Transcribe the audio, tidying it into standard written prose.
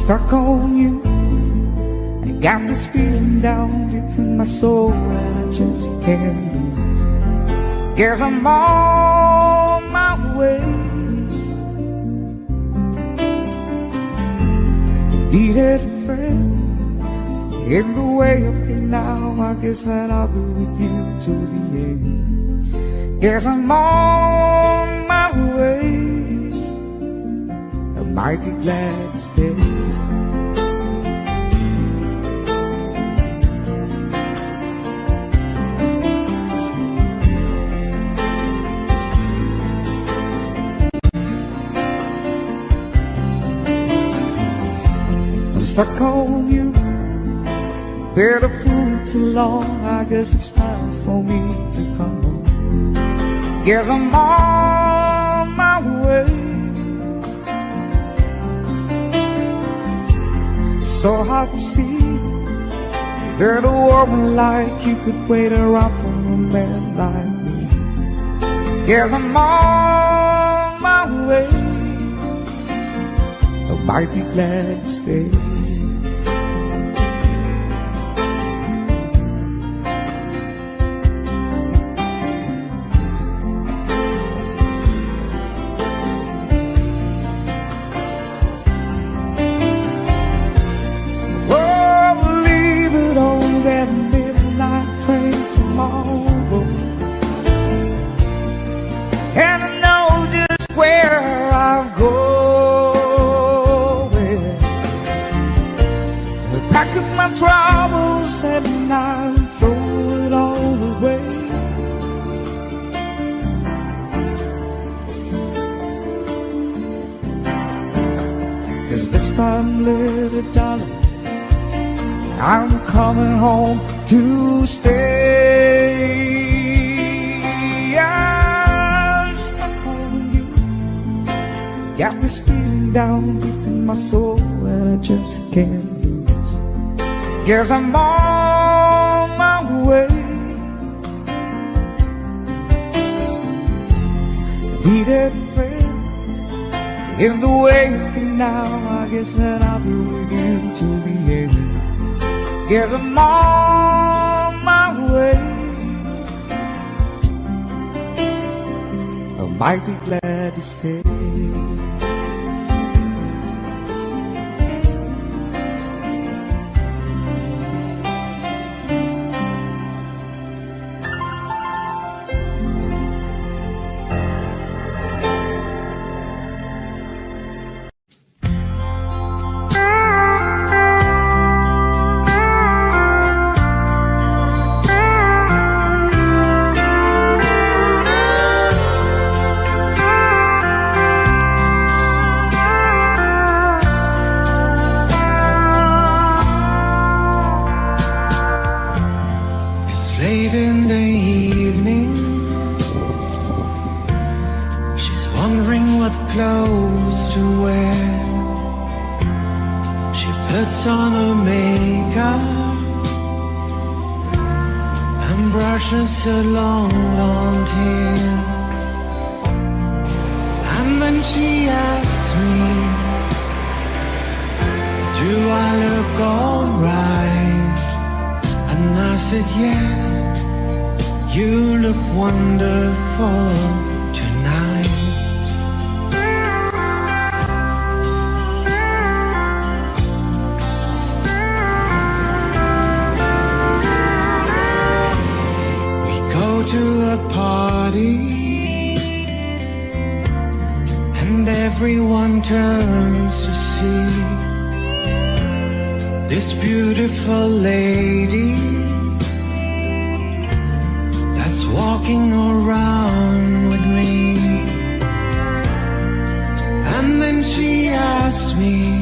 stuck on you. I got this feeling down deep in my soul and I just can't lose. Guess I'm on my way. Needed a friend in the way I feel now. I guess that I'll be with you to the end. Guess I'm on my way. I might be glad to stay. I'm stuck on you. Been a fool too long. I guess it's time for me to come home. Guess I'm on my way. So hard to see that a woman like you could wait around for a man like me. Guess I'm on my way. I might be glad to stay. And I know just where I'm going. I pack up my troubles and I throw it all away. Cause this time, little darling, I'm coming home to stay. I'm stuck on you. Got this feeling down deep in my soul and I just can't lose. Guess I'm on my way. Needed a friend in the way you feel now. I guess that I'll be with you till the end. Guess I'm on my way. I might be glad to stay. Late in the evening, she's wondering what clothes to wear. She puts on her makeup and brushes her long blonde hair. And then she asks me, do I look alright? And I said yes, you look wonderful tonight. We go to a party and everyone turns to see this beautiful lady that's walking around with me. And then she asked me,